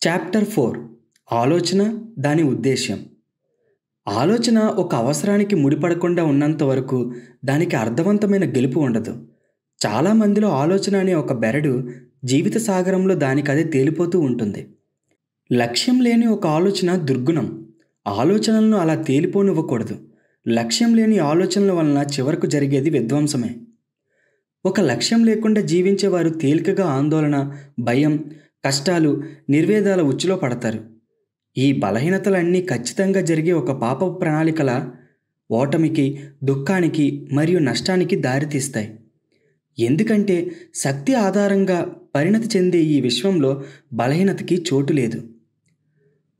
Chapter 4 ఆలోచన దాని ఉద్దేశ్యం. ఆలోచన ఒక అవసరానికి ముడిపడకుండా ఉన్నంత వరకు దానికి అర్థవంతమైన గెలుపు ఉండదు. చాలామందిలో ఆలోచన అనే ఒక బెరడు జీవిత సాగరంలో దానికదే తేలిపోతూ ఉంటుంది. లక్ష్యం లేని ఒక ఆలోచన దుర్గుణం. ఆలోచనలను అలా తేలిపోనివ్వకూడదు. లక్ష్యం లేని ఆలోచనల వలన చివరకు జరిగేది విధ్వంసమే. ఒక లక్ష్యం లేకుండా జీవించేవారు తేలికగా ఆందోళన, భయం, కష్టాలు, నిర్వేదాల ఉచ్చులో పడతారు. ఈ బలహీనతలన్నీ ఖచ్చితంగా జరిగే ఒక పాపపు ప్రణాళికల ఓటమికి, దుఃఖానికి మరియు నష్టానికి దారితీస్తాయి. ఎందుకంటే శక్తి ఆధారంగా పరిణతి చెందే ఈ విశ్వంలో బలహీనతకి చోటు లేదు.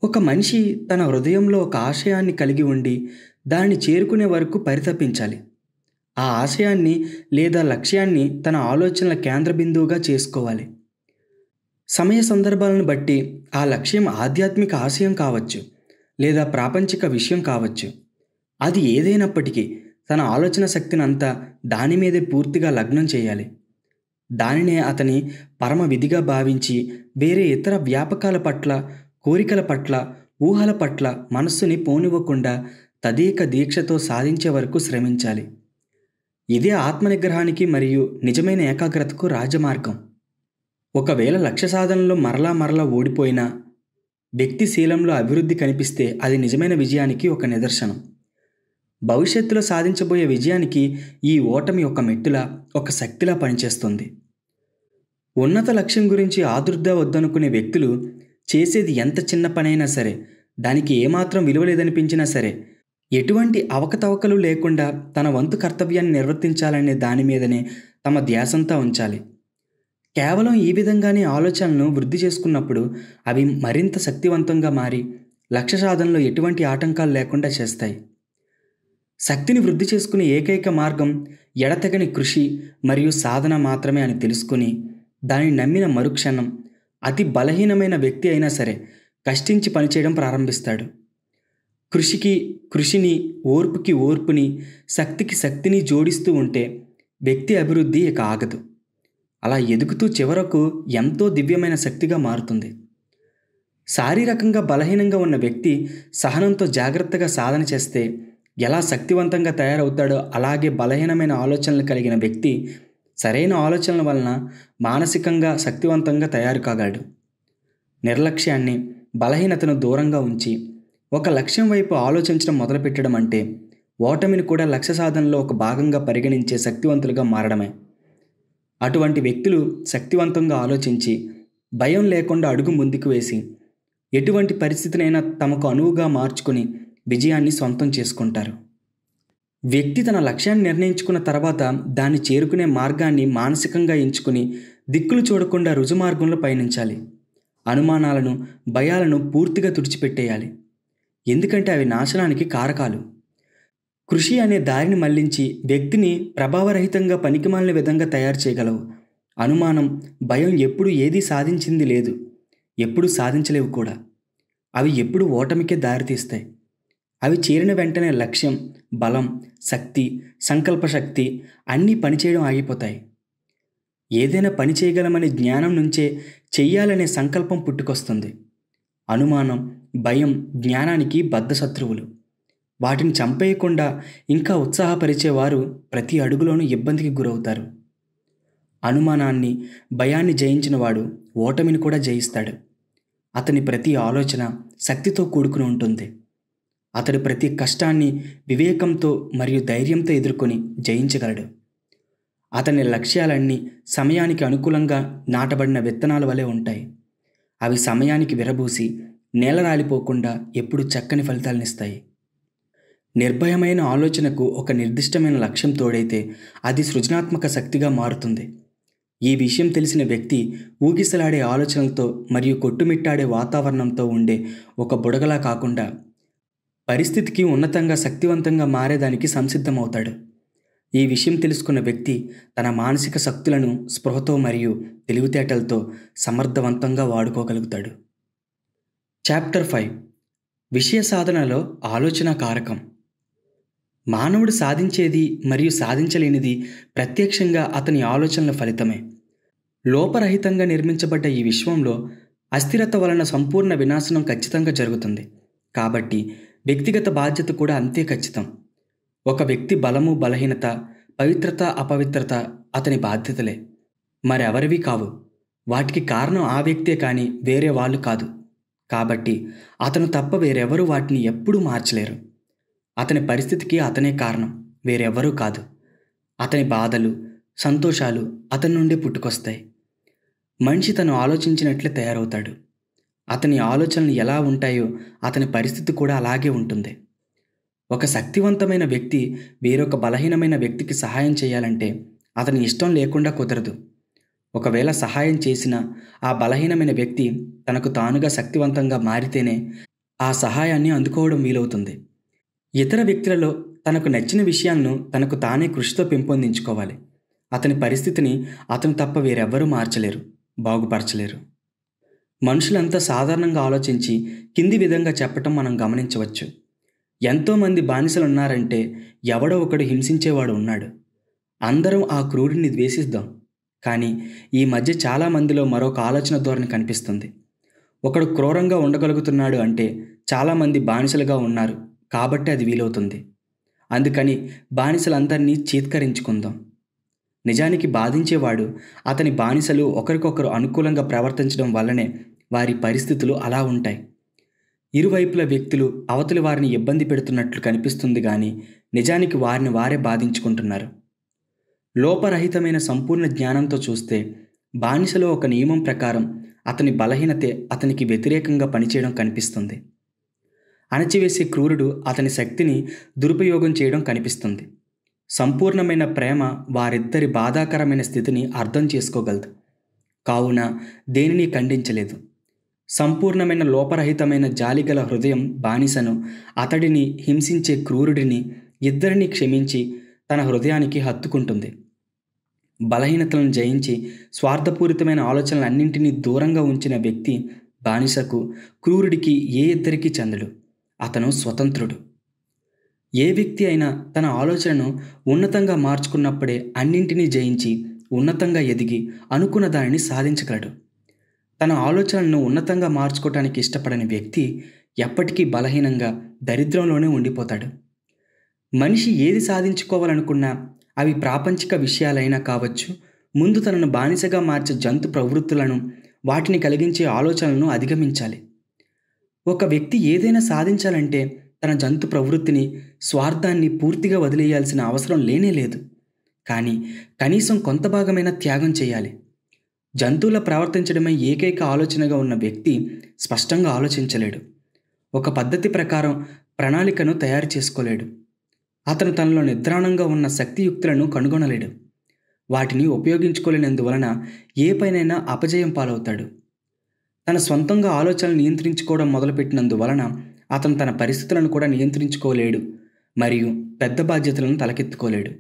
ఒక మనిషి తన హృదయంలో ఒక ఆశయాన్ని కలిగి ఉండి దాన్ని చేరుకునే వరకు పరితపించాలి. ఆ ఆశయాన్ని లేదా లక్ష్యాన్ని తన ఆలోచనల కేంద్ర బిందువుగా చేసుకోవాలి. సమయ సందర్భాలను బట్టి ఆ లక్ష్యం ఆధ్యాత్మిక ఆశయం కావచ్చు, లేదా ప్రాపంచిక విషయం కావచ్చు. అది ఏదైనప్పటికీ తన ఆలోచన శక్తినంతా దాని మీదే పూర్తిగా లగ్నం చేయాలి. దానినే అతని పరమ విధిగా భావించి వేరే ఇతర వ్యాపకాల పట్ల, కోరికల పట్ల, ఊహల పట్ల మనస్సుని పోనివ్వకుండా తదేక దీక్షతో సాధించే వరకు శ్రమించాలి. ఇదే ఆత్మనిగ్రహానికి మరియు నిజమైన ఏకాగ్రతకు రాజమార్గం. ఒకవేళ లక్ష్య సాధనలో మరలా ఓడిపోయినా వ్యక్తి శీలంలో అభివృద్ధి కనిపిస్తే అది నిజమైన విజయానికి ఒక నిదర్శనం. భవిష్యత్తులో సాధించబోయే విజయానికి ఈ ఓటమి ఒక మెట్టులా, ఒక శక్తిలా పనిచేస్తుంది. ఉన్నత లక్ష్యం గురించి ఆదుర్ద వద్దనుకునే వ్యక్తులు చేసేది ఎంత చిన్న పనైనా సరే, దానికి ఏమాత్రం విలువ లేదనిపించినా సరే, ఎటువంటి అవకతవకలు లేకుండా తన వంతు కర్తవ్యాన్ని నిర్వర్తించాలనే దాని మీదనే తమ ధ్యాసంతా ఉంచాలి. కేవలం ఈ విధంగానే ఆలోచనలను వృద్ధి చేసుకున్నప్పుడు అవి మరింత శక్తివంతంగా మారి లక్ష్య సాధనలో ఎటువంటి ఆటంకాలు లేకుండా చేస్తాయి. శక్తిని వృద్ధి చేసుకునే ఏకైక మార్గం ఎడతెగని కృషి మరియు సాధన మాత్రమే అని తెలుసుకుని దానిని నమ్మిన మరుక్షణం అతి బలహీనమైన వ్యక్తి అయినా సరే కష్టించి పనిచేయడం ప్రారంభిస్తాడు. కృషిని, ఓర్పుకి ఓర్పుని, శక్తికి శక్తిని జోడిస్తూ ఉంటే వ్యక్తి అభివృద్ధి ఇక ఆగదు. అలా ఎదుగుతూ చివరకు ఎంతో దివ్యమైన శక్తిగా మారుతుంది. శారీరకంగా బలహీనంగా ఉన్న వ్యక్తి సహనంతో జాగ్రత్తగా సాధన చేస్తే ఎలా శక్తివంతంగా తయారవుతాడో అలాగే బలహీనమైన ఆలోచనలు కలిగిన వ్యక్తి సరైన ఆలోచనల వలన మానసికంగా శక్తివంతంగా తయారు కాగలడు. నిర్లక్ష్యాన్ని, బలహీనతను దూరంగా ఉంచి ఒక లక్ష్యం వైపు ఆలోచించడం మొదలుపెట్టడం అంటే ఓటమిని కూడా లక్ష్య సాధనలో ఒక భాగంగా పరిగణించే శక్తివంతులుగా మారడమే. అటువంటి వ్యక్తులు శక్తివంతంగా ఆలోచించి భయం లేకుండా అడుగు ముందుకు వేసి ఎటువంటి పరిస్థితినైనా తమకు అనువుగా మార్చుకుని విజయాన్ని సొంతం చేసుకుంటారు. వ్యక్తి తన లక్ష్యాన్ని నిర్ణయించుకున్న తర్వాత దాన్ని చేరుకునే మార్గాన్ని మానసికంగా ఎంచుకుని దిక్కులు చూడకుండా రుజుమార్గంలో పయనించాలి. అనుమానాలను, భయాలను పూర్తిగా తుడిచిపెట్టేయాలి. ఎందుకంటే అవి నాశనానికి కారకాలు. కృషి అనే దారిని మళ్లించి వ్యక్తిని ప్రభావరహితంగా పనికిమాలిన విధంగా తయారు చేయగలవు. అనుమానం, భయం ఎప్పుడు ఏదీ సాధించింది లేదు, ఎప్పుడు సాధించలేవు కూడా. అవి ఎప్పుడు ఓటమికే దారితీస్తాయి. అవి చేరిన వెంటనే లక్ష్యం, బలం, శక్తి, సంకల్పశక్తి అన్నీ పనిచేయడం ఆగిపోతాయి. ఏదైనా పని చేయగలమనే జ్ఞానం నుంచే చెయ్యాలనే సంకల్పం పుట్టుకొస్తుంది. అనుమానం, భయం జ్ఞానానికి బద్ధశత్రువులు. వాటిని చంపేయకుండా ఇంకా ఉత్సాహపరిచేవారు ప్రతి అడుగులోనూ ఇబ్బందికి గురవుతారు. అనుమానాన్ని, భయాన్ని జయించినవాడు ఓటమిని కూడా జయిస్తాడు. అతని ప్రతి ఆలోచన శక్తితో కూడుకుని ఉంటుంది. అతడు ప్రతి కష్టాన్ని వివేకంతో మరియు ధైర్యంతో ఎదుర్కొని జయించగలడు. అతని లక్ష్యాలన్నీ సమయానికి అనుకూలంగా నాటబడిన విత్తనాల వలె ఉంటాయి. అవి సమయానికి విరబూసి నేలరాలిపోకుండా ఎప్పుడూ చక్కని ఫలితాలనిస్తాయి. నిర్భయమైన ఆలోచనకు ఒక నిర్దిష్టమైన లక్ష్యం తోడైతే అది సృజనాత్మక శక్తిగా మారుతుంది. ఈ విషయం తెలిసిన వ్యక్తి ఊగిసలాడే ఆలోచనలతో మరియు కొట్టుమిట్టాడే వాతావరణంతో ఉండే ఒక బుడగలా కాకుండా పరిస్థితికి ఉన్నతంగా శక్తివంతంగా మారేదానికి సంసిద్ధమవుతాడు. ఈ విషయం తెలుసుకున్న వ్యక్తి తన మానసిక శక్తులను స్పృహతో మరియు తెలివితేటలతో సమర్థవంతంగా వాడుకోగలుగుతాడు. చాప్టర్ 5 విషయ సాధనలో ఆలోచన కారకం. మానవుడు సాధించేది మరియు సాధించలేనిది ప్రత్యక్షంగా అతని ఆలోచనల ఫలితమే. లోపరహితంగా నిర్మించబడ్డ ఈ విశ్వంలో అస్థిరత వలన సంపూర్ణ వినాశనం ఖచ్చితంగా జరుగుతుంది. కాబట్టి వ్యక్తిగత బాధ్యత కూడా అంతే ఖచ్చితం. ఒక వ్యక్తి బలము, బలహీనత, పవిత్రత, అపవిత్రత అతని బాధ్యతలే, మరెవరివి కావు. వాటికి కారణం ఆ వ్యక్తే కానీ వేరే వాళ్ళు కాదు. కాబట్టి అతను తప్ప వేరెవరూ వాటిని ఎప్పుడూ మార్చలేరు. అతని పరిస్థితికి అతనే కారణం, వేరెవ్వరూ కాదు. అతని బాధలు, సంతోషాలు అతని నుండే పుట్టుకొస్తాయి. మనిషి తను ఆలోచించినట్లే తయారవుతాడు. అతని ఆలోచనలు ఎలా ఉంటాయో అతని పరిస్థితి కూడా అలాగే ఉంటుంది. ఒక శక్తివంతమైన వ్యక్తి వేరొక బలహీనమైన వ్యక్తికి సహాయం చేయాలంటే అతని ఇష్టం లేకుండా కుదరదు. ఒకవేళ సహాయం చేసినా ఆ బలహీనమైన వ్యక్తి తనకు తానుగా శక్తివంతంగా మారితేనే ఆ సహాయాన్ని అందుకోవడం వీలవుతుంది. ఇతర వ్యక్తులలో తనకు నచ్చిన విషయాలను తనకు తానే కృషితో పెంపొందించుకోవాలి. అతని పరిస్థితిని అతను తప్ప వేరెవ్వరూ మార్చలేరు, బాగుపరచలేరు. మనుషులంతా సాధారణంగా ఆలోచించి కింది విధంగా చెప్పటం మనం గమనించవచ్చు. ఎంతోమంది బానిసలున్నారంటే ఎవడో ఒకడు హింసించేవాడు ఉన్నాడు. అందరం ఆ క్రూరుడిని ద్వేషిద్దాం. కానీ ఈ మధ్య చాలామందిలో మరొక ఆలోచన ధోరణి కనిపిస్తుంది. ఒకడు క్రూరంగా ఉండగలుగుతున్నాడు అంటే చాలామంది బానిసలుగా ఉన్నారు కాబట్టి అది వీలవుతుంది. అందుకని బానిసలందరినీ చీత్కరించుకుందాం. నిజానికి బాధించేవాడు, అతని బానిసలు ఒకరికొకరు అనుకూలంగా ప్రవర్తించడం వల్లనే వారి పరిస్థితులు అలా ఉంటాయి. ఇరువైపుల వ్యక్తులు అవతలి వారిని ఇబ్బంది పెడుతున్నట్లు కనిపిస్తుంది కానీ నిజానికి వారిని వారే బాధించుకుంటున్నారు. లోపరహితమైన సంపూర్ణ జ్ఞానంతో చూస్తే బానిసలో ఒక నియమం ప్రకారం అతని బలహీనతే అతనికి వ్యతిరేకంగా పనిచేయడం కనిపిస్తుంది. అణచివేసే క్రూరుడు అతని శక్తిని దురుపయోగం చేయడం కనిపిస్తుంది. సంపూర్ణమైన ప్రేమ వారిద్దరి బాధాకరమైన స్థితిని అర్థం చేసుకోగలదు. కావున దేనిని ఖండించలేదు. సంపూర్ణమైన లోపరహితమైన జాలిగల హృదయం బానిసను, అతడిని హింసించే క్రూరుడిని ఇద్దరిని క్షమించి తన హృదయానికి హత్తుకుంటుంది. బలహీనతలను జయించి స్వార్థపూరితమైన ఆలోచనలన్నింటినీ దూరంగా ఉంచిన వ్యక్తి బానిసకు, క్రూరుడికి ఏ ఇద్దరికీ చెందడు. అతను స్వతంత్రుడు. ఏ వ్యక్తి అయినా తన ఆలోచనను ఉన్నతంగా మార్చుకున్నప్పుడే అన్నింటినీ జయించి ఉన్నతంగా ఎదిగి అనుకున్న దానిని సాధించగలడు. తన ఆలోచనలను ఉన్నతంగా మార్చుకోవటానికి ఇష్టపడని వ్యక్తి ఎప్పటికీ బలహీనంగా దరిద్రంలోనే ఉండిపోతాడు. మనిషి ఏది సాధించుకోవాలనుకున్నా అవి ప్రాపంచిక విషయాలైనా కావచ్చు, ముందు తనను బానిసగా మార్చే జంతు ప్రవృత్తులను, వాటిని కలిగించే ఆలోచనలను అధిగమించాలి. ఒక వ్యక్తి ఏదైనా సాధించాలంటే తన జంతు ప్రవృత్తిని, స్వార్థాన్ని పూర్తిగా వదిలేయాల్సిన అవసరం లేనేలేదు. కానీ కనీసం కొంత భాగమైనా త్యాగం చేయాలి. జంతువుల ప్రవర్తించడమే ఏకైక ఆలోచనగా ఉన్న వ్యక్తి స్పష్టంగా ఆలోచించలేడు. ఒక పద్ధతి ప్రకారం ప్రణాళికను తయారు చేసుకోలేడు. అతను తనలో నిద్రాణంగా ఉన్న శక్తియుక్తులను కనుగొనలేడు. వాటిని ఉపయోగించుకోలేనందువలన ఏ పైనైనా అపజయం పాలవుతాడు. తన సొంతంగా ఆలోచనలు నియంత్రించుకోవడం మొదలుపెట్టినందువలన అతను తన పరిస్థితులను కూడా నియంత్రించుకోలేడు మరియు పెద్ద బాధ్యతలను తలకెత్తుకోలేడు.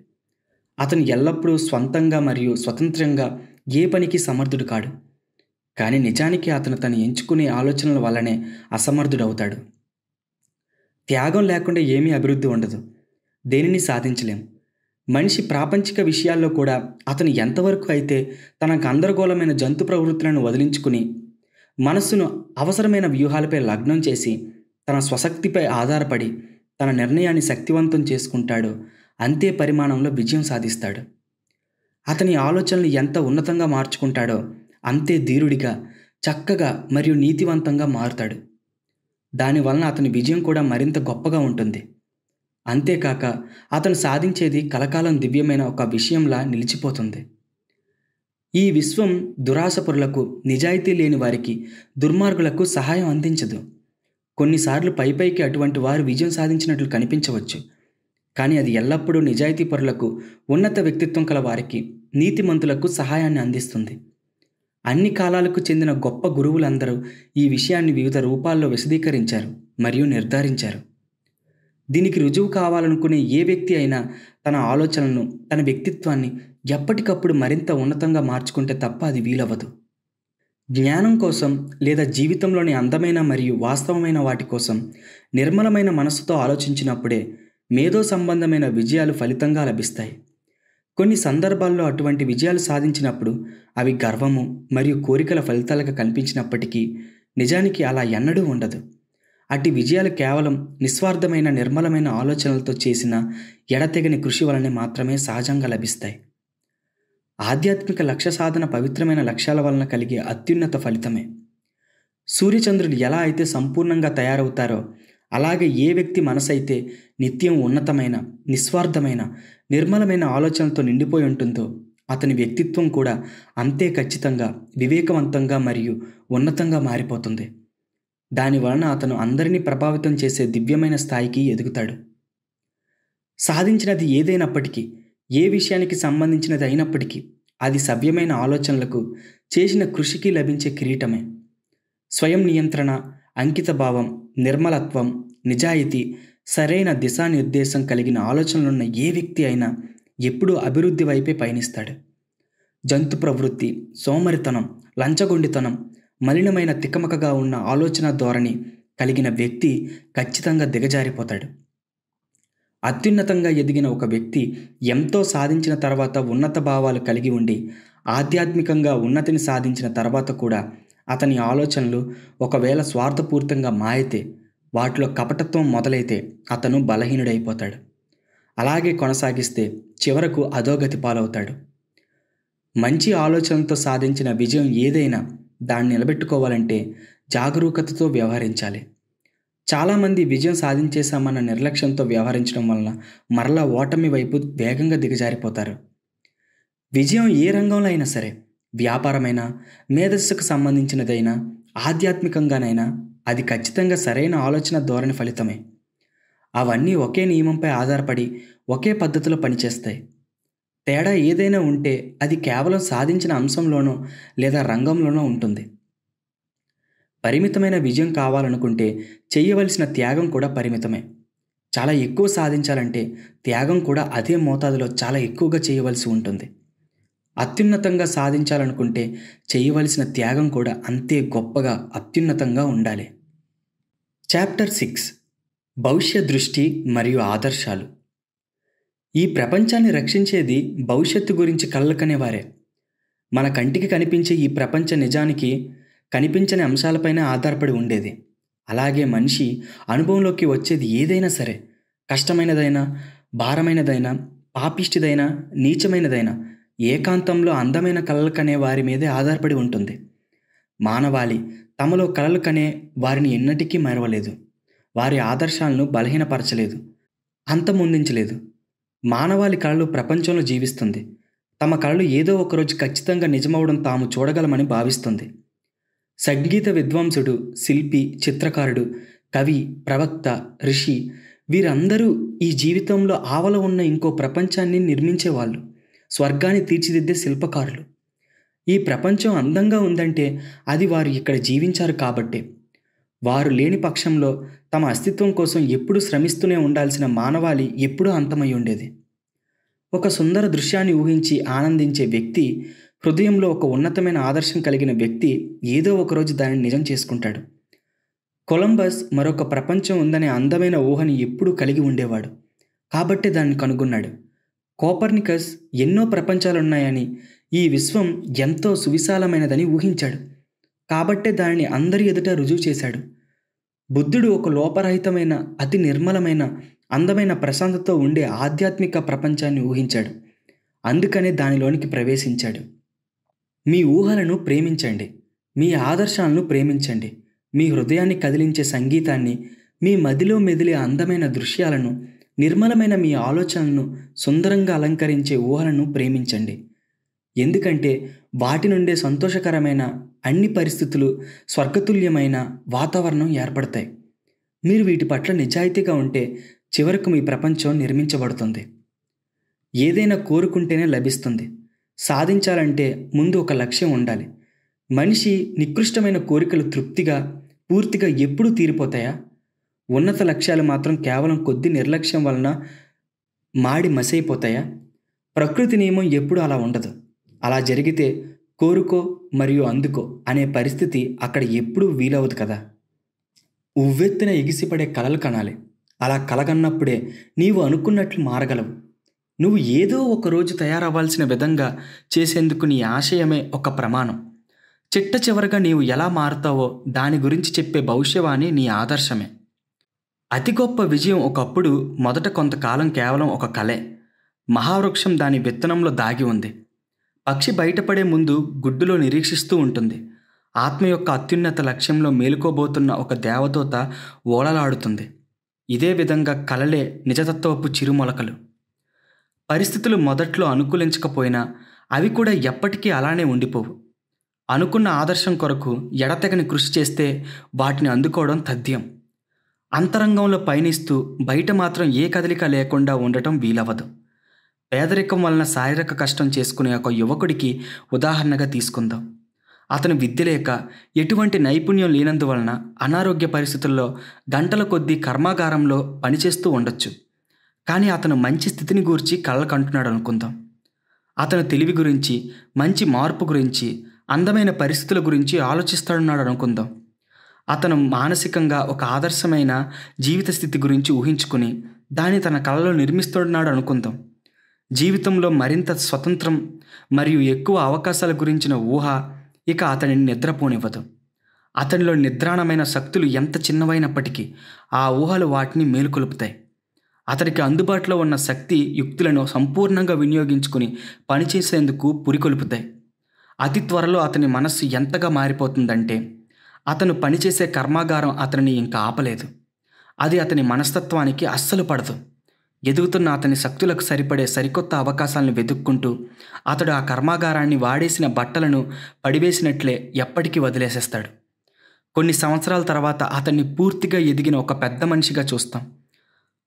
అతను ఎల్లప్పుడూ స్వంతంగా మరియు స్వతంత్రంగా ఏ పనికి సమర్థుడు కాడు. కానీ నిజానికి అతను తను ఎంచుకునే ఆలోచనల వల్లనే అసమర్థుడవుతాడు. త్యాగం లేకుండా ఏమీ అభివృద్ధి ఉండదు. దేనిని సాధించలేం. మనిషి ప్రాపంచిక విషయాల్లో కూడా అతను ఎంతవరకు అయితే తన గందరగోళమైన జంతు ప్రవృత్తులను వదిలించుకుని మనస్సును అవసరమైన వ్యూహాలపై లగ్నం చేసి తన స్వశక్తిపై ఆధారపడి తన నిర్ణయాన్ని శక్తివంతం చేసుకుంటాడో అంతే పరిమాణంలో విజయం సాధిస్తాడు. అతని ఆలోచనలు ఎంత ఉన్నతంగా మార్చుకుంటాడో అంతే ధీరుడిగా, చక్కగా మరియు నీతివంతంగా మారుతాడు. దానివలన అతని విజయం కూడా మరింత గొప్పగా ఉంటుంది. అంతేకాక అతను సాధించేది కలకాలం దివ్యమైన ఒక విషయంలా నిలిచిపోతుంది. ఈ విశ్వం దురాశపరులకు, నిజాయితీ లేని వారికి, దుర్మార్గులకు సహాయం అందించదు. కొన్నిసార్లు పైపైకి అటువంటి వారు విజయం సాధించినట్లు కనిపించవచ్చు. కానీ అది ఎల్లప్పుడూ నిజాయితీపరులకు, ఉన్నత వ్యక్తిత్వం కల వారికి, నీతిమంతులకు సహాయాన్ని అందిస్తుంది. అన్ని కాలాలకు చెందిన గొప్ప గురువులందరూ ఈ విషయాన్ని వివిధ రూపాల్లో విశదీకరించారు మరియు నిర్ధారించారు. దీనికి రుజువు కావాలనుకునే ఏ వ్యక్తి అయినా తన ఆలోచనలను, తన వ్యక్తిత్వాన్ని ఎప్పటికప్పుడు మరింత ఉన్నతంగా మార్చుకుంటే తప్ప అది వీలవ్వదు. జ్ఞానం కోసం లేదా జీవితంలోని అందమైన మరియు వాస్తవమైన వాటి కోసం నిర్మలమైన మనస్సుతో ఆలోచించినప్పుడే మేధో సంబంధమైన విజయాలు ఫలితంగా లభిస్తాయి. కొన్ని సందర్భాల్లో అటువంటి విజయాలు సాధించినప్పుడు అవి గర్వము మరియు కోరికల ఫలితాలుగా కనిపించినప్పటికీ నిజానికి అలా ఎన్నడూ ఉండదు. అట్టి విజయాలు కేవలం నిస్వార్థమైన నిర్మలమైన ఆలోచనలతో చేసిన ఎడతెగని కృషి వలనే మాత్రమే సహజంగా లభిస్తాయి. ఆధ్యాత్మిక లక్ష్య సాధన పవిత్రమైన లక్ష్యాల వలన కలిగే అత్యున్నత ఫలితమే. సూర్యచంద్రులు ఎలా అయితే సంపూర్ణంగా తయారవుతారో అలాగే ఏ వ్యక్తి మనసైతే నిత్యం ఉన్నతమైన, నిస్వార్థమైన, నిర్మలమైన ఆలోచనలతో నిండిపోయి ఉంటుందో అతని వ్యక్తిత్వం కూడా అంతే ఖచ్చితంగా, వివేకవంతంగా మరియు ఉన్నతంగా మారిపోతుంది. దానివలన అతను అందరినీ ప్రభావితం చేసే దివ్యమైన స్థాయికి ఎదుగుతాడు. సాధించినది ఏదైనప్పటికీ, ఏ విషయానికి సంబంధించినది అయినప్పటికీ అది సవ్యమైన ఆలోచనలకు, చేసిన కృషికి లభించే కిరీటమే. స్వయం నియంత్రణ, అంకితభావం, నిర్మలత్వం, నిజాయితీ, సరైన దిశానిర్దేశం కలిగిన ఆలోచనలున్న ఏ వ్యక్తి అయినా ఎప్పుడూ అభివృద్ధి వైపే పయనిస్తాడు. జంతు ప్రవృత్తి, సోమరితనం, లంచగొండితనం, మలినమైన తికమకగా ఉన్న ఆలోచన ధోరణి కలిగిన వ్యక్తి ఖచ్చితంగా దిగజారిపోతాడు. అత్యున్నతంగా ఎదిగిన ఒక వ్యక్తి ఎంతో సాధించిన తర్వాత ఉన్నత భావాలు కలిగి ఉండి ఆధ్యాత్మికంగా ఉన్నతిని సాధించిన తర్వాత కూడా అతని ఆలోచనలు ఒకవేళ స్వార్థపూరితంగా మారితే, వాటిలో కపటత్వం మొదలైతే అతను బలహీనుడైపోతాడు. అలాగే కొనసాగిస్తే చివరకు అధోగతి పాలవుతాడు. మంచి ఆలోచనలతో సాధించిన విజయం ఏదైనా దాన్ని నిలబెట్టుకోవాలంటే జాగరూకతతో వ్యవహరించాలి. చాలామంది విజయం సాధించేశామన్న నిర్లక్ష్యంతో వ్యవహరించడం వలన మరలా ఓటమి వైపు వేగంగా దిగజారిపోతారు. విజయం ఏ రంగంలో అయినా సరే, వ్యాపారమైనా, మేధస్సుకు సంబంధించినదైనా, ఆధ్యాత్మికంగానైనా అది ఖచ్చితంగా సరైన ఆలోచన ధోరణి ఫలితమే. అవన్నీ ఒకే నియమంపై ఆధారపడి ఒకే పద్ధతిలో పనిచేస్తాయి. తేడా ఏదైనా ఉంటే అది కేవలం సాధించిన అంశంలోనో లేదా రంగంలోనో ఉంటుంది. పరిమితమైన విజయం కావాలనుకుంటే చేయవలసిన త్యాగం కూడా పరిమితమే. చాలా ఎక్కువ సాధించాలంటే త్యాగం కూడా అదే మోతాదులో చాలా ఎక్కువగా చేయవలసి ఉంటుంది. అత్యున్నతంగా సాధించాలనుకుంటే చేయవలసిన త్యాగం కూడా అంతే గొప్పగా, అత్యున్నతంగా ఉండాలి. చాప్టర్ 6 భవిష్య దృష్టి మరియు ఆదర్శాలు. ఈ ప్రపంచాన్ని రక్షించేది భవిష్యత్తు గురించి కలలుకనేవారే. మన కంటికి కనిపించే ఈ ప్రపంచ నిజానికి కనిపించని అంశాలపైనే ఆధారపడి ఉండేది. అలాగే మనిషి అనుభవంలోకి వచ్చేది ఏదైనా సరే, కష్టమైనదైనా, భారమైనదైనా, పాపిష్టిదైనా, నీచమైనదైనా, ఏకాంతంలో అందమైన కలలు కనే వారి మీదే ఆధారపడి ఉంటుంది. మానవాళి తమలో కలలు కనే వారిని ఎన్నటికీ మరవలేదు. వారి ఆదర్శాలను బలహీనపరచలేదు, అంతమొందించలేదు. మానవాళి కలలు ప్రపంచంలో జీవిస్తుంది. తమ కలలు ఏదో ఒకరోజు ఖచ్చితంగా నిజమవడం తాము చూడగలమని భావిస్తుంది. సంగీత విద్వాంసుడు, శిల్పి, చిత్రకారుడు, కవి, ప్రవక్త, ఋషి వీరందరూ ఈ జీవితంలో ఆవల ఉన్న ఇంకో ప్రపంచాన్ని నిర్మించేవాళ్ళు, స్వర్గాన్ని తీర్చిదిద్దే శిల్పకారులు. ఈ ప్రపంచం అందంగా ఉందంటే అది వారు ఇక్కడ జీవించారు కాబట్టే. వారు లేని పక్షంలో తమ అస్తిత్వం కోసం ఎప్పుడూ శ్రమిస్తూనే ఉండాల్సిన మానవాళి ఎప్పుడూ అంతమై ఉండేది. ఒక సుందర దృశ్యాన్ని ఊహించి ఆనందించే వ్యక్తి, హృదయంలో ఒక ఉన్నతమైన ఆదర్శం కలిగిన వ్యక్తి ఏదో ఒకరోజు దానిని నిజం చేసుకుంటాడు. కొలంబస్ మరొక ప్రపంచం ఉందనే అందమైన ఊహని ఎప్పుడూ కలిగి ఉండేవాడు కాబట్టే దాన్ని కనుగొన్నాడు. కోపర్నికస్ ఎన్నో ప్రపంచాలున్నాయని, ఈ విశ్వం ఎంతో సువిశాలమైనదని ఊహించాడు కాబట్టే దానిని అందరి ఎదుట రుజువు చేశాడు. బుద్ధుడు ఒక లోపరహితమైన, అతి నిర్మలమైన, అందమైన ప్రశాంతతో ఉండే ఆధ్యాత్మిక ప్రపంచాన్ని ఊహించాడు. అందుకనే దానిలోనికి ప్రవేశించాడు. మీ ఊహలను ప్రేమించండి, మీ ఆదర్శాలను ప్రేమించండి. మీ హృదయాన్ని కదిలించే సంగీతాన్ని, మీ మదిలో మెదిలే అందమైన దృశ్యాలను, నిర్మలమైన మీ ఆలోచనలను, సుందరంగా అలంకరించే ఊహలను ప్రేమించండి. ఎందుకంటే వాటి నుండే సంతోషకరమైన అన్ని పరిస్థితులు, స్వర్గతుల్యమైన వాతావరణం ఏర్పడతాయి. మీరు వీటి పట్ల నిజాయితీగా ఉంటే చివరకు మీ ప్రపంచం నిర్మించబడుతుంది. ఏదైనా కోరుకుంటేనే లభిస్తుంది. సాధించాలంటే ముందు ఒక లక్ష్యం ఉండాలి. మనిషి నికృష్టమైన కోరికలు తృప్తిగా, పూర్తిగా ఎప్పుడూ తీరిపోతాయా? ఉన్నత లక్ష్యాలు మాత్రం కేవలం కొద్ది నిర్లక్ష్యం వలన మాడి మసైపోతాయా? ప్రకృతి నియమం ఎప్పుడూ అలా ఉండదు. అలా జరిగితే కోరుకో మరియు అందుకో అనే పరిస్థితి అక్కడ ఎప్పుడూ వీలవదు కదా. ఉవ్వెత్తున ఎగిసిపడే కలలు కనాలి. అలా కలగన్నప్పుడే నీవు అనుకున్నట్లు మారగలవు. నువ్వు ఏదో ఒకరోజు తయారవ్వాల్సిన విధంగా చేసేందుకు నీ ఆశయమే ఒక ప్రమాణం. చిట్ట చివరగా నీవు ఎలా మారుతావో దాని గురించి చెప్పే భవిష్యవాణి నీ ఆదర్శమే. అతి గొప్ప విజయం ఒకప్పుడు మొదట కొంతకాలం కేవలం ఒక కలే. మహావృక్షం దాని విత్తనంలో దాగి ఉంది. పక్షి బయటపడే ముందు గుడ్డులో నిరీక్షిస్తూ ఉంటుంది. ఆత్మ యొక్క అత్యున్నత లక్ష్యంలో మేలుకోబోతున్న ఒక దేవదూత ఓలలాడుతుంది. ఇదే విధంగా కలలే నిజతత్వపు చిరుమొలకలు. పరిస్థితులు మొదట్లో అనుకూలించకపోయినా అవి కూడా ఎప్పటికీ అలానే ఉండిపోవు. అనుకున్న ఆదర్శం కొరకు ఎడతెగని కృషి చేస్తే వాటిని అందుకోవడం తథ్యం. అంతరంగంలో పయనిస్తూ బయట మాత్రం ఏ కదలిక లేకుండా ఉండటం వీలవదు. పేదరికం వలన శారీరక కష్టం చేసుకునే ఒక యువకుడికి ఉదాహరణగా తీసుకుందాం. అతను విద్య లేక ఎటువంటి నైపుణ్యం లేనందువలన అనారోగ్య పరిస్థితుల్లో గంటల కొద్దీ కర్మాగారంలో పనిచేస్తూ ఉండొచ్చు. కానీ అతను మంచి స్థితిని గూర్చి కలలుకంటున్నాడు అనుకుందాం. అతను తెలివి గురించి, మంచి మార్పు గురించి, అందమైన పరిస్థితుల గురించి ఆలోచిస్తాడున్నాడు అనుకుందాం. అతను మానసికంగా ఒక ఆదర్శమైన జీవిత స్థితి గురించి ఊహించుకుని దాన్ని తన కలలో నిర్మిస్తున్నాడు అనుకుందాం. జీవితంలో మరింత స్వతంత్రం మరియు ఎక్కువ అవకాశాల గురించిన ఊహ ఇక అతనిని నిద్రపోనివ్వదు. అతనిలో నిద్రాణమైన శక్తులు ఎంత చిన్నవైనప్పటికీ ఆ ఊహలు వాటిని మేలుకొలుపుతాయి. అతనికి అందుబాటులో ఉన్న శక్తి యుక్తులను సంపూర్ణంగా వినియోగించుకుని పనిచేసేందుకు పురికొల్పుతాయి. అతి త్వరలో అతని మనస్సు ఎంతగా మారిపోతుందంటే అతను పనిచేసే కర్మాగారం అతనిని ఇంకా ఆపలేదు. అది అతని మనస్తత్వానికి అస్సలు పడదు. ఎదుగుతున్న అతని శక్తులకు సరిపడే సరికొత్త అవకాశాలను వెతుక్కుంటూ అతడు ఆ కర్మాగారాన్ని వాడేసిన బట్టలను పడివేసినట్లే ఎప్పటికీ వదిలేసేస్తాడు. కొన్ని సంవత్సరాల తర్వాత అతన్ని పూర్తిగా ఎదిగిన ఒక పెద్ద మనిషిగా చూస్తాం.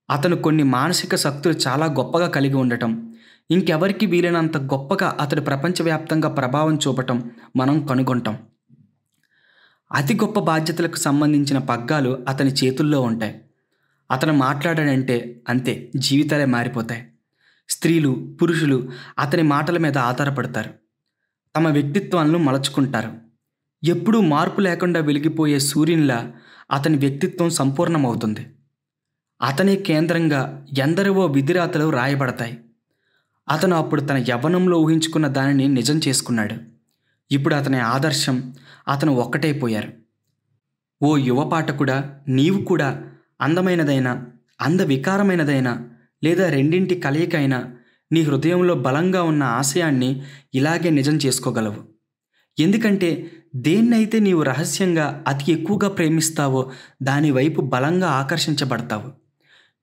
అతను కొన్ని మానసిక శక్తులు చాలా గొప్పగా కలిగి ఉండటం, ఇంకెవరికి వీలైనంత గొప్పగా అతడు ప్రపంచవ్యాప్తంగా ప్రభావం చూపటం మనం కనుగొంటాం. అతి గొప్ప బాధ్యతలకు సంబంధించిన పగ్గాలు అతని చేతుల్లో ఉంటాయి. అతను మాట్లాడాడంటే అంతే, జీవితాలే మారిపోతాయి. స్త్రీలు, పురుషులు అతని మాటల మీద ఆధారపడతారు. తమ వ్యక్తిత్వాలను మలచుకుంటారు. ఎప్పుడూ మార్పు లేకుండా వెలిగిపోయే సూర్యునిలా అతని వ్యక్తిత్వం సంపూర్ణమవుతుంది. అతనే కేంద్రంగా ఎందరివో విధిరాతలు రాయబడతాయి. అతను అప్పుడు తన యవ్వనంలో ఊహించుకున్న దానిని నిజం చేసుకున్నాడు. ఇప్పుడు అతని ఆదర్శం, అతను ఒక్కటైపోయారు. ఓ యువ పాఠకుడా, నీవు కూడా అందమైనదైనా, అందవికారమైనదైనా లేదా రెండింటి కలయిక అయినా నీ హృదయంలో బలంగా ఉన్న ఆశయాన్ని ఇలాగే నిజం చేసుకోగలవు. ఎందుకంటే దేన్నైతే నీవు రహస్యంగా అతి ఎక్కువగా ప్రేమిస్తావో దాని వైపు బలంగా ఆకర్షించబడతావు.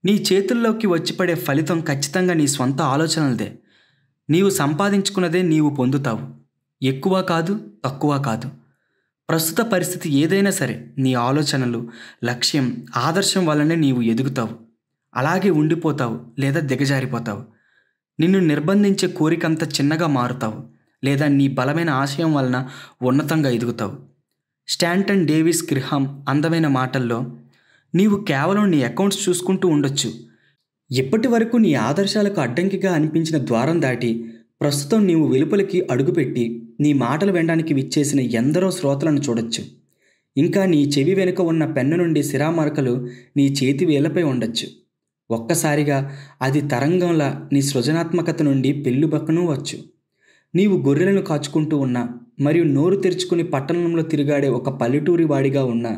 నీ చేతుల్లోకి వచ్చిపడే ఫలితం ఖచ్చితంగా నీ స్వంత ఆలోచనలదే. నీవు సంపాదించుకున్నదే నీవు పొందుతావు. ఎక్కువ కాదు, తక్కువ కాదు. ప్రస్తుత పరిస్థితి ఏదైనా సరే నీ ఆలోచనలు, లక్ష్యం, ఆదర్శం వల్లనే నీవు ఎదుగుతావు. అలాగే ఉండిపోతావు లేదా దిగజారిపోతావు. నిన్ను నిర్బంధించే కోరికంత చిన్నగా మారుతావు లేదా నీ బలమైన ఆశయం వలన ఉన్నతంగా ఎదుగుతావు. స్టాంటన్ డేవిస్ గ్రిహామ్ అందమైన మాటల్లో, నీవు కేవలం నీ అకౌంట్స్ చూసుకుంటూ ఉండొచ్చు. ఇప్పటి వరకు నీ ఆదర్శాలకు అడ్డంకిగా అనిపించిన ద్వారం దాటి ప్రస్తుతం నీవు వెలుపలికి అడుగుపెట్టి నీ మాటలు వినడానికి విచ్చేసిన ఎందరో శ్రోతలను చూడొచ్చు. ఇంకా నీ చెవి వెనుక ఉన్న పెన్ను నుండి సిరామరకలు నీ చేతి వేళ్లపై ఉండొచ్చు. ఒక్కసారిగా అది తరంగంలా నీ సృజనాత్మకత నుండి పెళ్ళుబక్కనూ వచ్చు. నీవు గొర్రెలను కాచుకుంటూ ఉన్నా మరియు నోరు తెరుచుకుని పట్టణంలో తిరిగాడే ఒక పల్లెటూరి వాడిగా ఉన్నా,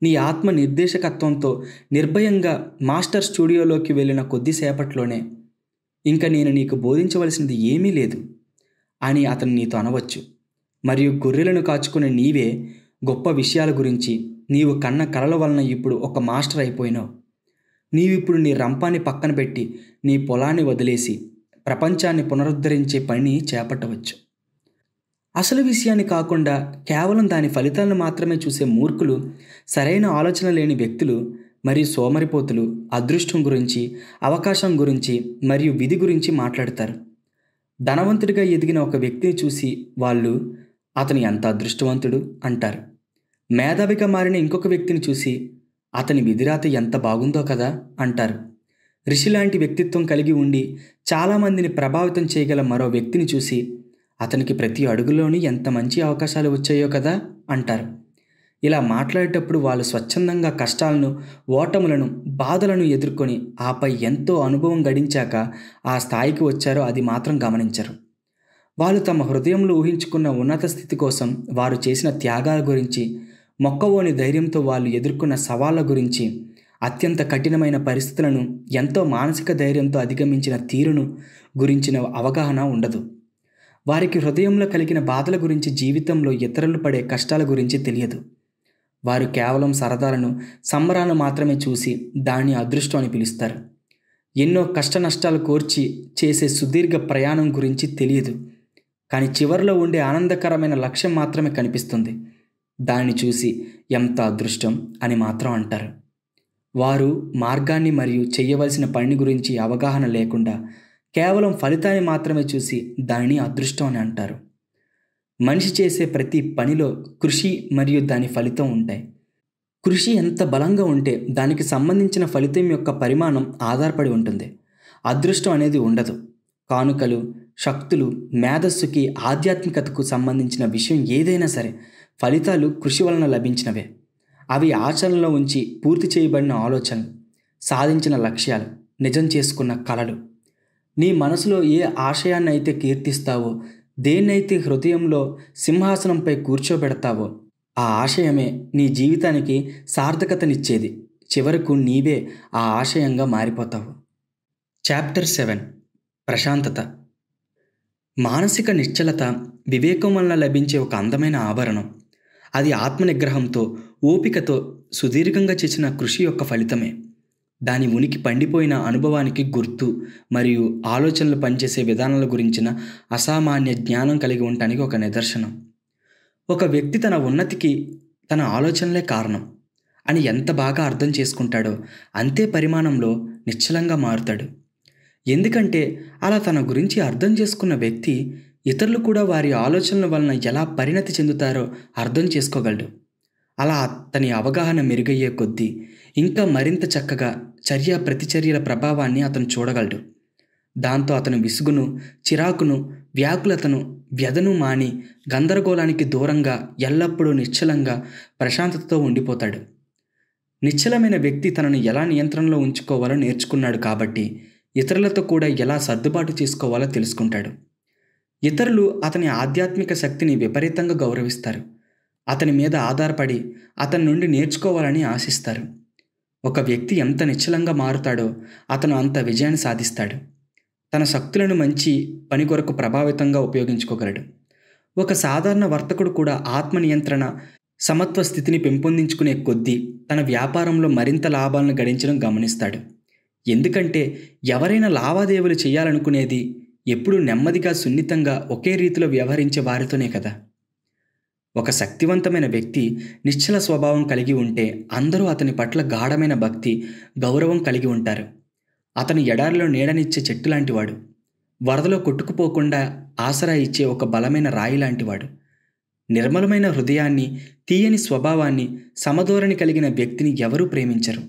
నీ ఆత్మ నిర్దేశకత్వంతో నిర్భయంగా మాస్టర్ స్టూడియోలోకి వెళ్ళిన కొద్దిసేపట్లోనే ఇంకా నేను నీకు బోధించవలసింది ఏమీ లేదు అని అతను నీతో అనవచ్చు. మరియు గొర్రెలను కాచుకునే నీవే గొప్ప విషయాల గురించి నీవు కన్న కలల వలన ఇప్పుడు ఒక మాస్టర్ అయిపోయినావు. నీవిప్పుడు నీ రంపాన్ని పక్కన పెట్టి నీ పొలాన్ని వదిలేసి ప్రపంచాన్ని పునరుద్ధరించే పని చేపట్టవచ్చు. అసలు విషయాన్ని కాకుండా కేవలం దాని ఫలితాలను మాత్రమే చూసే మూర్ఖులు, సరైన ఆలోచన లేని వ్యక్తులు మరియు సోమరిపోతులు అదృష్టం గురించి, అవకాశం గురించి మరియు విధి గురించి మాట్లాడతారు. ధనవంతుడిగా ఎదిగిన ఒక వ్యక్తిని చూసి వాళ్ళు అతను ఎంత అదృష్టవంతుడు అంటారు. మేధావిగా మారిన ఇంకొక వ్యక్తిని చూసి అతని విధిరాత ఎంత బాగుందో కదా అంటారు. ఋషి లాంటి వ్యక్తిత్వం కలిగి ఉండి చాలామందిని ప్రభావితం చేయగల మరో వ్యక్తిని చూసి అతనికి ప్రతి అడుగులోని ఎంత మంచి అవకాశాలు వచ్చాయో కదా అంటారు. ఇలా మాట్లాడేటప్పుడు వాళ్ళు స్వచ్ఛందంగా కష్టాలను, ఓటములను, బాధలను ఎదుర్కొని ఆపై ఎంతో అనుభవం గడించాక ఆ స్థాయికి వచ్చారో అది మాత్రం గమనించరు. వాళ్ళు తమ హృదయంలో ఊహించుకున్న ఉన్నత స్థితి కోసం వారు చేసిన త్యాగాల గురించి, మొక్కవోని ధైర్యంతో వాళ్ళు ఎదుర్కొన్న సవాళ్ళ గురించి, అత్యంత కఠినమైన పరిస్థితులను ఎంతో మానసిక ధైర్యంతో అధిగమించిన తీరును గురించిన అవగాహన ఉండదు. వారికి హృదయంలో కలిగిన బాధల గురించి, జీవితంలో ఇతరులు పడే కష్టాల గురించి తెలియదు. వారు కేవలం సరదాలను, సంబరాలను మాత్రమే చూసి దాన్ని అదృష్టం అని పిలుస్తారు. ఎన్నో కష్ట నష్టాలు కోర్చి చేసే సుదీర్ఘ ప్రయాణం గురించి తెలియదు. కానీ చివరిలో ఉండే ఆనందకరమైన లక్ష్యం మాత్రమే కనిపిస్తుంది. దాన్ని చూసి ఎంత అదృష్టం అని మాత్రం అంటారు. వారు మార్గాన్ని మరియు చేయవలసిన పని గురించి అవగాహన లేకుండా కేవలం ఫలితాన్ని మాత్రమే చూసి దానిని అదృష్టం అని అంటారు. మనిషి చేసే ప్రతి పనిలో కృషి మరియు దాని ఫలితం ఉంటాయి. కృషి ఎంత బలంగా ఉంటే దానికి సంబంధించిన ఫలితం యొక్క పరిమాణం ఆధారపడి ఉంటుంది. అదృష్టం అనేది ఉండదు. కానుకలు, శక్తులు, మేధస్సుకి, ఆధ్యాత్మికతకు సంబంధించిన విషయం ఏదైనా సరే ఫలితాలు కృషి వలన లభించినవే. అవి ఆచరణలో ఉంచి పూర్తి చేయబడిన ఆలోచనలు, సాధించిన లక్ష్యాలు, నిజం చేసుకున్న కలలు. నీ మనసులో ఏ ఆశయాన్ని అయితే కీర్తిస్తావో, దేన్నైతే హృదయంలో సింహాసనంపై కూర్చోబెడతావో ఆ ఆశయమే నీ జీవితానికి సార్థకతనిచ్చేది. చివరకు నీవే ఆ ఆశయంగా మారిపోతావు. చాప్టర్ 7 ప్రశాంతత. మానసిక నిశ్చలత వివేకం వలన లభించే ఒక అందమైన ఆభరణం. అది ఆత్మనిగ్రహంతో, ఓపికతో సుదీర్ఘంగా చేసిన కృషి యొక్క ఫలితమే. దాని ఉనికి పండిపోయిన అనుభవానికి గుర్తు మరియు ఆలోచనలు పనిచేసే విధానాల గురించిన అసామాన్య జ్ఞానం కలిగి ఉండటానికి ఒక నిదర్శనం. ఒక వ్యక్తి తన ఉన్నతికి తన ఆలోచనలే కారణం అని ఎంత బాగా అర్థం చేసుకుంటాడో అంతే పరిమాణంలో నిశ్చలంగా మారుతాడు. ఎందుకంటే అలా తన గురించి అర్థం చేసుకున్న వ్యక్తి ఇతరులు కూడా వారి ఆలోచనల వలన ఎలా పరిణతి చెందుతారో అర్థం చేసుకోగలడు. అలా అతని అవగాహన మెరుగయ్యే కొద్దీ ఇంకా మరింత చక్కగా చర్య ప్రతిచర్యల ప్రభావాన్ని అతను చూడగలడు. దాంతో అతను విసుగును, చిరాకును, వ్యాకులతను, వ్యధను మాని గందరగోళానికి దూరంగా ఎల్లప్పుడూ నిశ్చలంగా ప్రశాంతతతో ఉండిపోతాడు. నిశ్చలమైన వ్యక్తి తనను ఎలా నియంత్రణలో ఉంచుకోవాలో నేర్చుకున్నాడు కాబట్టి ఇతరులతో కూడా ఎలా సర్దుబాటు చేసుకోవాలో తెలుసుకుంటాడు. ఇతరులు అతని ఆధ్యాత్మిక శక్తిని విపరీతంగా గౌరవిస్తారు. అతని మీద ఆధారపడి అతని నుండి నేర్చుకోవాలని ఆశిస్తారు. ఒక వ్యక్తి ఎంత నిశ్చలంగా మారుతాడో అతను అంత విజయాన్ని సాధిస్తాడు. తన శక్తులను మంచి పని కొరకు ప్రభావితంగా ఉపయోగించుకోగలడు. ఒక సాధారణ వర్తకుడు కూడా ఆత్మ నియంత్రణ, సమత్వ స్థితిని పెంపొందించుకునే కొద్దీ తన వ్యాపారంలో మరింత లాభాలను గడించడం గమనిస్తాడు. ఎందుకంటే ఎవరైనా లావాదేవీలు చేయాలనుకునేది ఎప్పుడూ నెమ్మదిగా, సున్నితంగా, ఒకే రీతిలో వ్యవహరించే వారితోనే కదా. ఒక శక్తివంతమైన వ్యక్తి నిశ్చల స్వభావం కలిగి ఉంటే అందరూ అతని పట్ల గాఢమైన భక్తి, గౌరవం కలిగి ఉంటారు. అతను ఎడారిలో నీడనిచ్చే చెట్టు లాంటివాడు. వరదలో కొట్టుకుపోకుండా ఆసరా ఇచ్చే ఒక బలమైన రాయి లాంటివాడు. నిర్మలమైన హృదయాన్ని, తీయని స్వభావాన్ని, సమధోరణి కలిగిన వ్యక్తిని ఎవరూ ప్రేమించరు.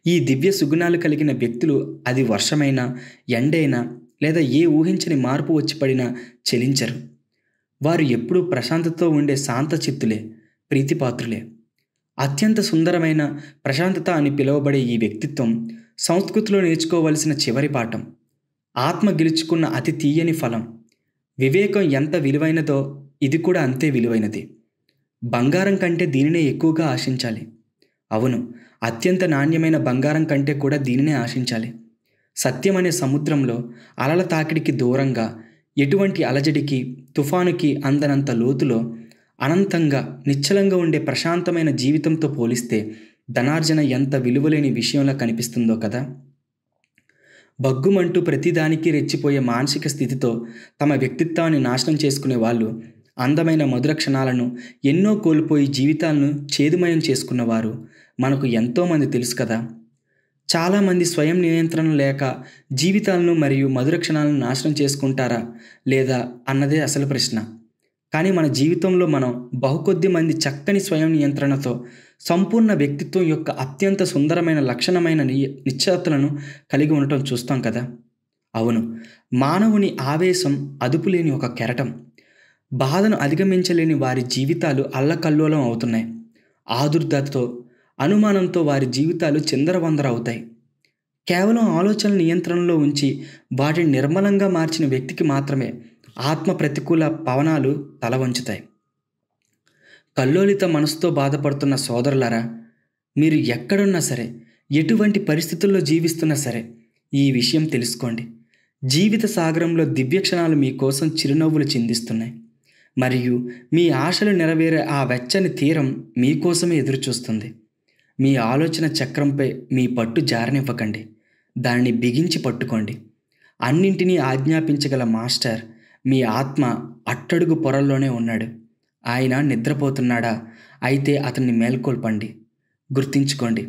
ఈ దివ్య సుగుణాలు కలిగిన వ్యక్తులు అది వర్షమైనా, ఎండైనా లేదా ఏ ఊహించని మార్పు వచ్చి పడినా చెలించరు. వారు ఎప్పుడూ ప్రశాంతతతో ఉండే శాంత చిత్తులే, ప్రీతిపాత్రులే. అత్యంత సుందరమైన ప్రశాంతత అని పిలువబడే ఈ వ్యక్తిత్వం సంస్కృతిలో నేర్చుకోవలసిన చివరి పాఠం. ఆత్మ గెలుచుకున్న అతి తీయని ఫలం. వివేకం ఎంత విలువైనదో ఇది కూడా అంతే విలువైనది. బంగారం కంటే దీనినే ఎక్కువగా ఆశించాలి. అవును, అత్యంత నాణ్యమైన బంగారం కంటే కూడా దీనినే ఆశించాలి. సత్యం అనే సముద్రంలో అలల తాకిడికి దూరంగా, ఎటువంటి అలజడికి, తుఫానుకి అందనంత లోతులో అనంతంగా నిశ్చలంగా ఉండే ప్రశాంతమైన జీవితంతో పోలిస్తే ధనార్జన ఎంత విలువలేని విషయంలా కనిపిస్తుందో కదా. బగ్గుమంటూ ప్రతిదానికి రెచ్చిపోయే మానసిక స్థితితో తమ వ్యక్తిత్వాన్ని నాశనం చేసుకునే వాళ్ళు అందమైన మధుర క్షణాలను ఎన్నో కోల్పోయి జీవితాలను చేదుమయం చేసుకున్నవారు మనకు ఎంతోమంది తెలుసు కదా. చాలామంది స్వయం నియంత్రణ లేక జీవితాలను మరియు మధుర క్షణాలను నాశనం చేసుకుంటారా లేదా అన్నదే అసలు ప్రశ్న. కానీ మన జీవితంలో మనం బహుకొద్ది మంది చక్కని స్వయం నియంత్రణతో సంపూర్ణ వ్యక్తిత్వం యొక్క అత్యంత సుందరమైన లక్షణమైన నిశ్చలతలను కలిగి ఉండటం చూస్తాం కదా. అవును, మానవుని ఆవేశం అదుపులేని ఒక కెరటం. బాధను అధిగమించలేని వారి జీవితాలు అల్లకల్లోలం అవుతున్నాయి. ఆదుర్దాతో, అనుమానంతో వారి జీవితాలు చిందరవందర అవుతాయి. కేవలం ఆలోచనల నియంత్రణలో ఉంచి వాటిని నిర్మలంగా మార్చిన వ్యక్తికి మాత్రమే ఆత్మ ప్రతికూల పవనాలు తల వంచుతాయి. కల్లోలిత మనసుతో బాధపడుతున్న సోదరులారా, మీరు ఎక్కడున్నా సరే, ఎటువంటి పరిస్థితుల్లో జీవిస్తున్నా సరే, ఈ విషయం తెలుసుకోండి. జీవిత సాగరంలో దివ్య క్షణాలు మీకోసం చిరునవ్వులు చిందిస్తున్నాయి. మరియు మీ ఆశలు నెరవేరే ఆ వెచ్చని తీరం మీకోసమే ఎదురుచూస్తుంది. మీ ఆలోచన చక్రంపై మీ పట్టు జారనివ్వకండి. దానిని బిగించి పట్టుకోండి. అన్నింటినీ ఆజ్ఞాపించగల మాస్టర్ మీ ఆత్మ అట్టడుగు పొరల్లోనే ఉన్నాడు. ఆయన నిద్రపోతున్నాడా? అయితే అతన్ని మేల్కొల్పండి. గుర్తించుకోండి,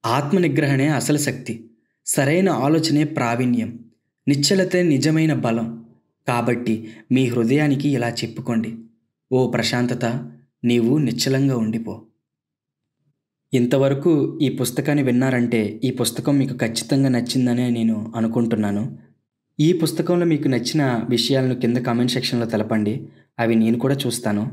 ఆత్మ నిగ్రహణే అసలు శక్తి. సరైన ఆలోచనే ప్రావీణ్యం. నిశ్చలతే నిజమైన బలం. కాబట్టి మీ హృదయానికి ఇలా చెప్పుకోండి: ఓ ప్రశాంతత, నీవు నిశ్చలంగా ఉండిపో. ఇంతవరకు ఈ పుస్తకాన్ని విన్నారంటే ఈ పుస్తకం మీకు ఖచ్చితంగా నచ్చిందనే నేను అనుకుంటున్నాను. ఈ పుస్తకంలో మీకు నచ్చిన విషయాలను కింద కామెంట్ సెక్షన్లో తెలపండి. అవి నేను కూడా చూస్తాను.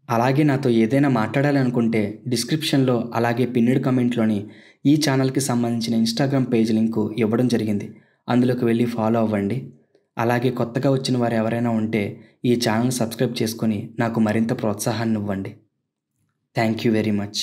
అలాగే నాతో ఏదైనా మాట్లాడాలనుకుంటే డిస్క్రిప్షన్లో, అలాగే పిన్నెడ్ కామెంట్లోని ఈ ఛానల్కి సంబంధించిన ఇన్స్టాగ్రామ్ పేజ్ లింకు ఇవ్వడం జరిగింది. అందులోకి వెళ్ళి ఫాలో అవ్వండి. అలాగే కొత్తగా వచ్చిన వారు ఎవరైనా ఉంటే ఈ ఛానల్ సబ్స్క్రైబ్ చేసుకొని నాకు మరింత ప్రోత్సాహాన్ని ఇవ్వండి. Thank you very much.